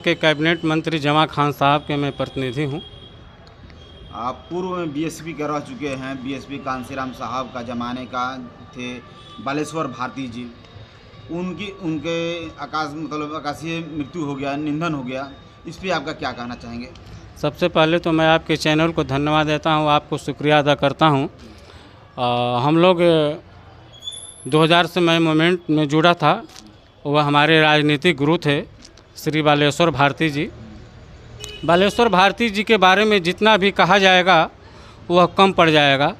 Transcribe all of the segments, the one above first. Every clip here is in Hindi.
के कैबिनेट मंत्री जमा खान साहब के मैं प्रतिनिधि हूँ। आप पूर्व में बीएसपी का रह चुके हैं। बीएसपी कांसीराम साहब का ज़माने का थे बालेश्वर भारती जी। उनके आकाशीय मृत्यु हो गया, निधन हो गया। इस पर आपका क्या कहना चाहेंगे? सबसे पहले तो मैं आपके चैनल को धन्यवाद देता हूँ, आपको शुक्रिया अदा करता हूँ। हम लोग 2000 से मैं मूवमेंट में जुड़ा था। वह हमारे राजनीतिक गुरु थे श्री बालेश्वर भारती जी। बालेश्वर भारती जी के बारे में जितना भी कहा जाएगा वह कम पड़ जाएगा।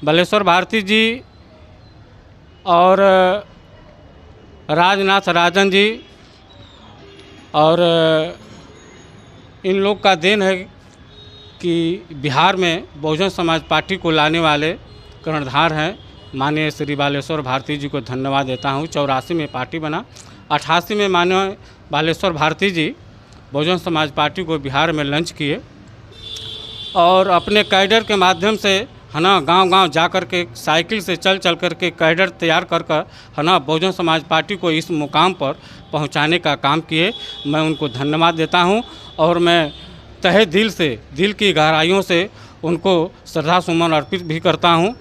बालेश्वर भारती जी और राजनाथ राजन जी और इन लोग का देन है कि बिहार में बहुजन समाज पार्टी को लाने वाले कर्णधार हैं। माननीय श्री बालेश्वर भारती जी को धन्यवाद देता हूँ। 84 में पार्टी बना, 88 में माननीय बालेश्वर भारती जी बहुजन समाज पार्टी को बिहार में लॉन्च किए और अपने कैडर के माध्यम से है ना गांव-गांव जा कर के साइकिल से चल कर के कैडर तैयार कर है ना बहुजन समाज पार्टी को इस मुकाम पर पहुंचाने का काम किए। मैं उनको धन्यवाद देता हूं और मैं तहे दिल से, दिल की गहराइयों से उनको श्रद्धा सुमन अर्पित भी करता हूं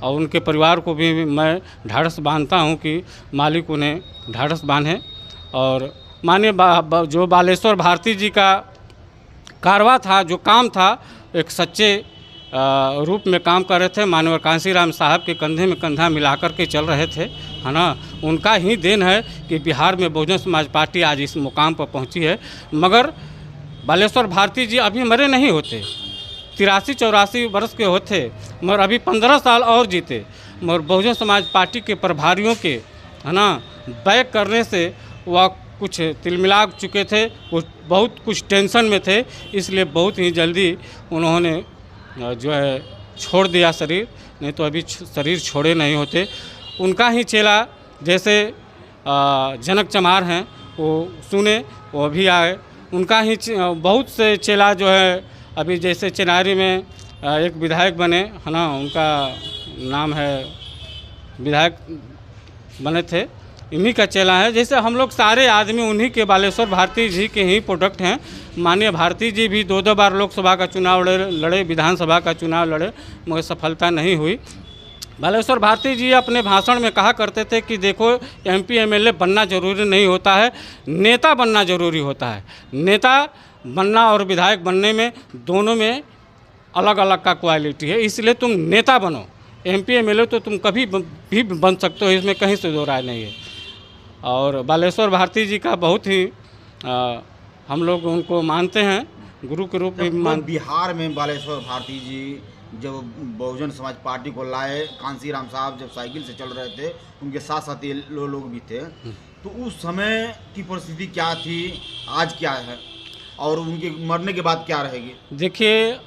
और उनके परिवार को भी मैं ढाढ़स बांधता हूं कि मालिक उन्हें ढाढ़स बांधे। और माननीय जो बालेश्वर भारती जी का कारवा था, जो काम था, एक सच्चे रूप में काम कर रहे थे। माननीय कांसीराम साहब के कंधे में कंधा मिलाकर के चल रहे थे, है ना। उनका ही देन है कि बिहार में बहुजन समाज पार्टी आज इस मुकाम पर पहुंची है। मगर बालेश्वर भारती जी अभी मरे नहीं होते, 83-84 वर्ष के होते, मगर अभी 15 साल और जीते। मगर बहुजन समाज पार्टी के प्रभारियों के है ना बैक करने से वह कुछ तिलमिला चुके थे, बहुत कुछ टेंशन में थे, इसलिए बहुत ही जल्दी उन्होंने जो है छोड़ दिया शरीर, नहीं तो अभी शरीर छोड़े नहीं होते। उनका ही चेला जैसे जनक चमार हैं, वो सुने, वो भी आए। उनका ही बहुत से चेला जो है अभी जैसे चेनारी में एक विधायक बने, है ना, उनका नाम है, विधायक बने थे, इन्हीं का चेला है। जैसे हम लोग सारे आदमी उन्हीं के बालेश्वर भारती जी के ही प्रोडक्ट हैं। माननीय भारती जी भी 2 बार लोकसभा का चुनाव लड़े, विधानसभा का चुनाव लड़े, मगर सफलता नहीं हुई। बालेश्वर भारती जी अपने भाषण में कहा करते थे कि देखो, MP MLA बनना जरूरी नहीं होता है, नेता बनना जरूरी होता है। नेता बनना और विधायक बनने में दोनों में अलग अलग का क्वालिटी है, इसलिए तुम नेता बनो। MP MLA तो तुम कभी भी बन सकते हो, इसमें कहीं से दो राय नहीं है। और बालेश्वर भारती जी का बहुत ही हम लोग उनको मानते हैं, गुरु के रूप में बिहार में बालेश्वर भारती जी जब बहुजन समाज पार्टी को लाए, कांसीराम साहब जब साइकिल से चल रहे थे, उनके साथ साथ ये लोग भी थे, तो उस समय की परिस्थिति क्या थी, आज क्या है और उनके मरने के बाद क्या रहेगी? देखिए,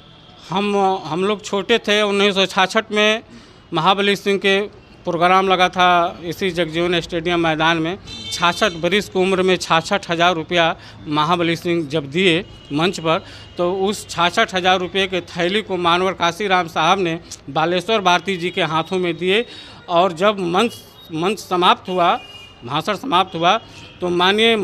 हम लोग छोटे थे। 1966 में महाबली सिंह के प्रोग्राम लगा था इसी जगजीवन स्टेडियम मैदान में। 66 बरिस की उम्र में 66,000 रुपया महाबली सिंह जब दिए मंच पर, तो उस 66,000 रुपये के थैली को मानवर कांसीराम साहब ने बालेश्वर भारती जी के हाथों में दिए। और जब मंच समाप्त हुआ, भाषण समाप्त हुआ, तो माननीय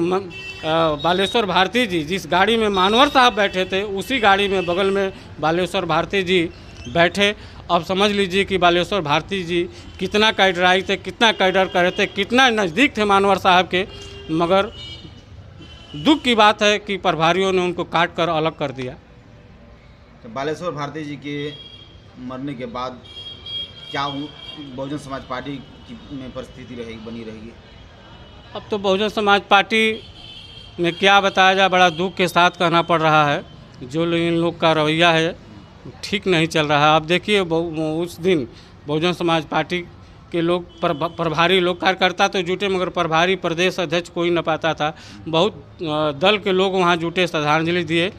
बालेश्वर भारती जी जिस गाड़ी में मानवर साहब बैठे थे, उसी गाड़ी में बगल में बालेश्वर भारती जी बैठे। अब समझ लीजिए कि बालेश्वर भारती जी कितना कैडराई थे, कितना कैडर करे थे, कितना नज़दीक थे मानवर साहब के। मगर दुख की बात है कि प्रभारियों ने उनको काट कर अलग कर दिया। तो बालेश्वर भारती जी के मरने के बाद क्या बहुजन समाज पार्टी की में परिस्थिति बनी रहेगी? अब तो बहुजन समाज पार्टी में क्या बताया जाए, बड़ा दुख के साथ कहना पड़ रहा है। जो इन लोग का रवैया है ठीक नहीं चल रहा है। अब देखिए, उस दिन बहुजन समाज पार्टी के लोग प्रभारी लोग, कार्यकर्ता तो जुटे, मगर प्रभारी प्रदेश अध्यक्ष कोई न पाता था। बहुत दल के लोग वहाँ जुटे, श्रद्धांजलि दिए।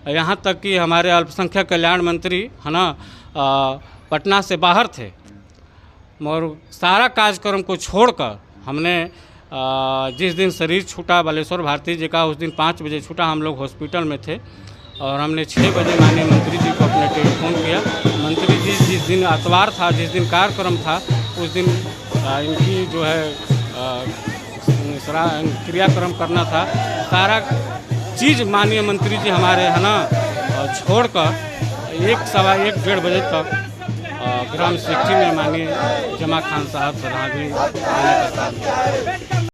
यहाँ तक कि हमारे अल्पसंख्यक कल्याण मंत्री है ना पटना से बाहर थे, मगर सारा कार्यक्रम को छोड़कर हमने जिस दिन शरीर छूटा बालेश्वर भारती जी का, उस दिन 5 बजे छूटा। हम लोग हॉस्पिटल में थे और हमने 6 बजे माननीय मंत्री जी को अपने टेलीफोन किया। मंत्री जी जिस दिन अतवार था, जिस दिन कार्यक्रम था, उस दिन इनकी जो है क्रियाक्रम करना था, सारा चीज़ माननीय मंत्री जी हमारे है ना छोड़कर 1 सवा 1 1:30 बजे तक ग्राम सेक्रेटरी में माननीय जमा खान साहब श्रद्धांजलि देने का काम किया।